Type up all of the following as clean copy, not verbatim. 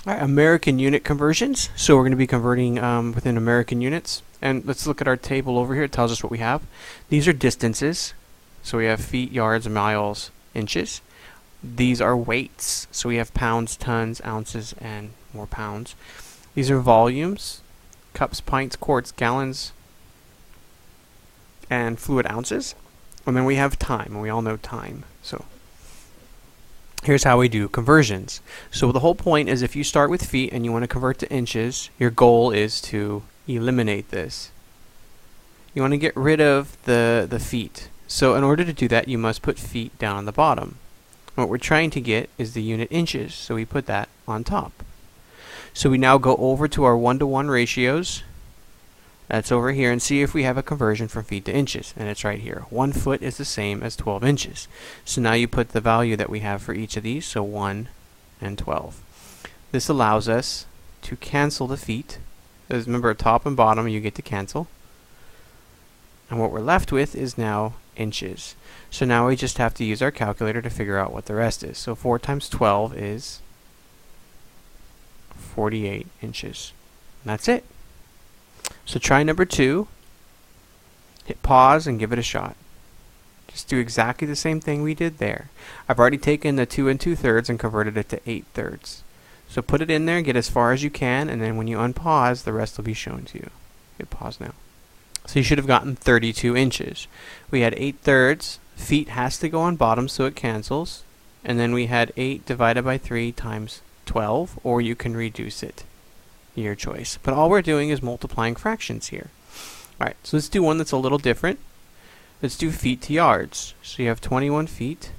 All right, American unit conversions. So we're going to be converting within American units. And let's look at our table over here. It tells us what we have. These are distances. So we have feet, yards, miles, inches. These are weights. So we have pounds, tons, ounces, and more pounds. These are volumes. Cups, pints, quarts, gallons, and fluid ounces. And then we have time. And we all know time. So here's how we do conversions. So the whole point is if you start with feet and you want to convert to inches, your goal is to eliminate this. You want to get rid of the feet. So in order to do that, you must put feet down on the bottom. What we're trying to get is the unit inches, so we put that on top. So we now go over to our 1-to-1 ratios. That's over here, and see if we have a conversion from feet to inches, and it's right here. 1 foot is the same as 12 inches. So now you put the value that we have for each of these, so 1 and 12. This allows us to cancel the feet. As remember, top and bottom you get to cancel. And what we're left with is now inches. So now we just have to use our calculator to figure out what the rest is. So 4 times 12 is 48 inches. And that's it. So try number 2, hit pause and give it a shot. Just do exactly the same thing we did there. I've already taken the 2 2/3 and converted it to 8/3. So put it in there, get as far as you can, and then when you unpause, the rest will be shown to you. Hit pause now. So you should have gotten 32 inches. We had 8/3, feet has to go on bottom so it cancels, and then we had 8 divided by 3 times 12, or you can reduce it. Your choice. But all we're doing is multiplying fractions here. Alright, so let's do one that's a little different. Let's do feet to yards. So you have 21 feet.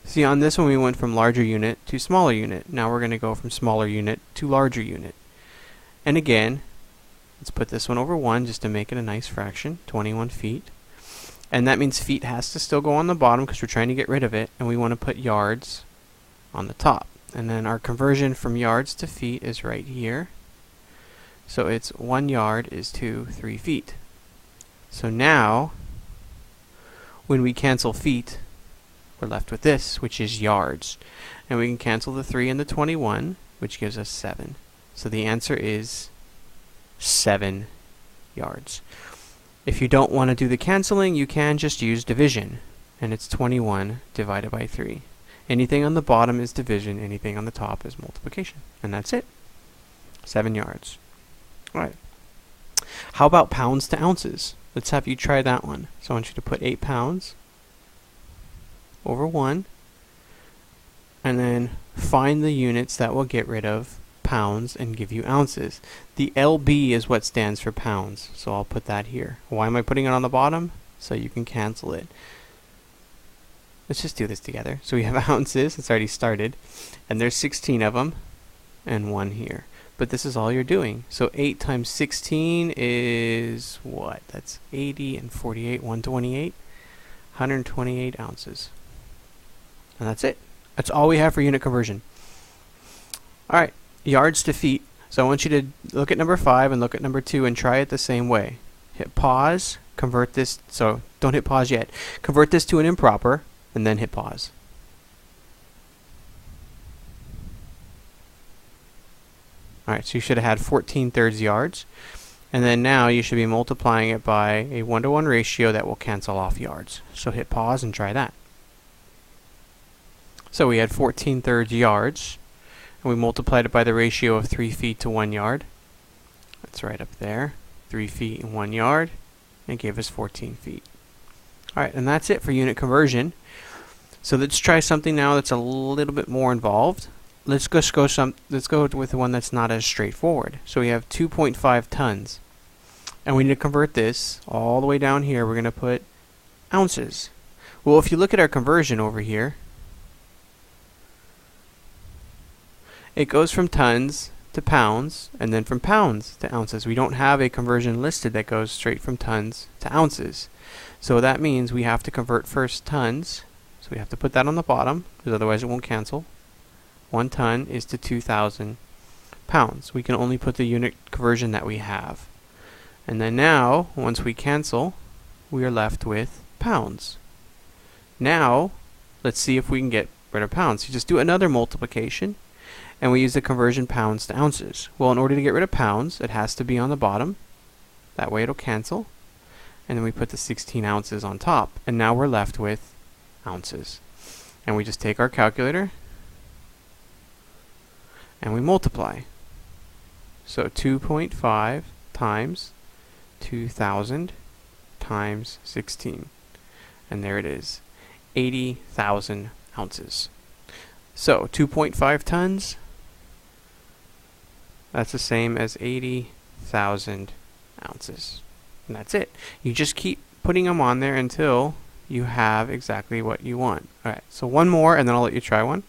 See, on this one we went from larger unit to smaller unit. Now we're going to go from smaller unit to larger unit. And again, let's put this one over 1 just to make it a nice fraction, 21 feet. And that means feet has to still go on the bottom because we're trying to get rid of it, and we want to put yards on the top. And then our conversion from yards to feet is right here. So it's 1 yard is to 3 feet. So now, when we cancel feet, we're left with this, which is yards. And we can cancel the 3 and the 21, which gives us 7. So the answer is 7 yards. If you don't want to do the canceling, you can just use division. And it's 21 divided by 3. Anything on the bottom is division, anything on the top is multiplication. And that's it. 7 yards. Alright. How about pounds to ounces? Let's have you try that one. So I want you to put 8 pounds over 1. And then find the units that will get rid of pounds and give you ounces. The LB is what stands for pounds. So I'll put that here. Why am I putting it on the bottom? So you can cancel it. Let's just do this together. So we have ounces, it's already started, and there's 16 of them, and 1 here. But this is all you're doing. So 8 times 16 is what? That's 80 and 48, 128, 128 ounces. And that's it. That's all we have for unit conversion. Alright, yards to feet. So I want you to look at number 5 and look at number 2 and try it the same way. Hit pause, convert this, so don't hit pause yet. Convert this to an improper, and then hit pause. Alright, so you should have had 14/3 yards. And then now you should be multiplying it by a 1-to-1 ratio that will cancel off yards. So hit pause and try that. So we had 14/3 yards, and we multiplied it by the ratio of 3 feet to 1 yard. That's right up there. 3 feet and 1 yard, and it gave us 14 feet. Alright, and that's it for unit conversion. So let's try something now that's a little bit more involved. Let's go with the one that's not as straightforward. So we have 2.5 tons. And we need to convert this all the way down here. We're going to put ounces. Well, if you look at our conversion over here, it goes from tons to pounds, and then from pounds to ounces. We don't have a conversion listed that goes straight from tons to ounces. So that means we have to convert first tons. So we have to put that on the bottom, because otherwise it won't cancel. 1 ton is to 2,000 pounds. We can only put the unit conversion that we have. And then now, once we cancel, we are left with pounds. Now, let's see if we can get rid of pounds. You just do another multiplication, and we use the conversion pounds to ounces. Well, in order to get rid of pounds, it has to be on the bottom. That way it'll cancel. And then we put the 16 ounces on top. And now we're left with ounces. And we just take our calculator and we multiply. So 2.5 times 2,000 times 16. And there it is, 80,000 ounces. So 2.5 tons, that's the same as 80,000 ounces. And that's it. You just keep putting them on there until you have exactly what you want. Alright, so one more and then I'll let you try one.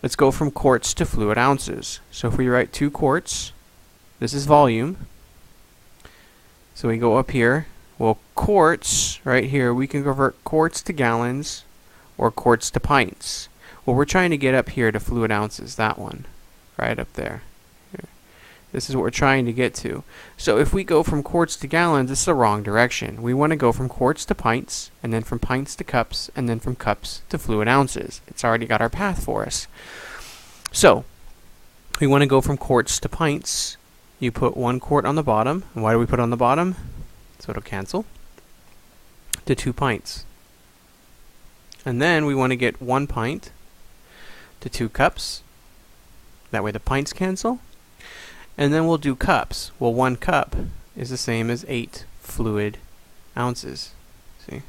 Let's go from quarts to fluid ounces. So if we write 2 quarts, this is volume. So we go up here. Well, quarts, right here, we can convert quarts to gallons or quarts to pints. Well, we're trying to get up here to fluid ounces, that one, right up there. Here. This is what we're trying to get to. So if we go from quarts to gallons, it's the wrong direction. We want to go from quarts to pints, and then from pints to cups, and then from cups to fluid ounces. It's already got our path for us. So we want to go from quarts to pints. You put 1 quart on the bottom. And why do we put it on the bottom? So it'll cancel. To 2 pints. And then we want to get 1 pint to 2 cups. That way the pints cancel. And then we'll do cups. Well, 1 cup is the same as 8 fluid ounces. See?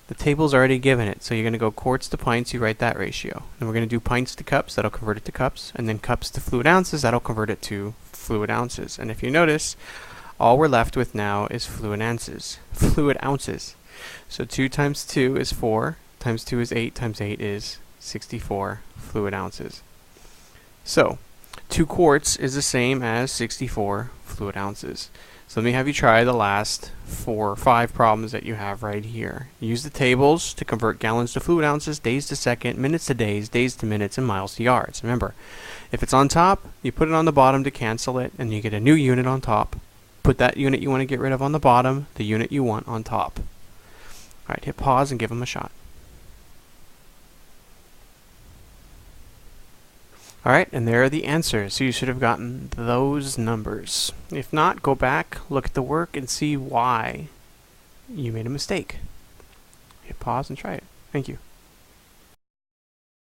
The table's already given it. So you're going to go quarts to pints, you write that ratio. And we're going to do pints to cups, that'll convert it to cups. And then cups to fluid ounces, that'll convert it to fluid ounces. And if you notice, all we're left with now is fluid ounces. Fluid ounces. So 2 times 2 is 4, times 2 is 8, times 8 is 64 fluid ounces. So 2 quarts is the same as 64 fluid ounces. So let me have you try the last 4 or 5 problems that you have right here. Use the tables to convert gallons to fluid ounces, days to second, minutes to days, days to minutes, and miles to yards. Remember, if it's on top, you put it on the bottom to cancel it, and you get a new unit on top. Put that unit you want to get rid of on the bottom, the unit you want on top. Alright, hit pause and give them a shot. Alright, and there are the answers. So you should have gotten those numbers. If not, go back, look at the work, and see why you made a mistake. Hit pause and try it. Thank you.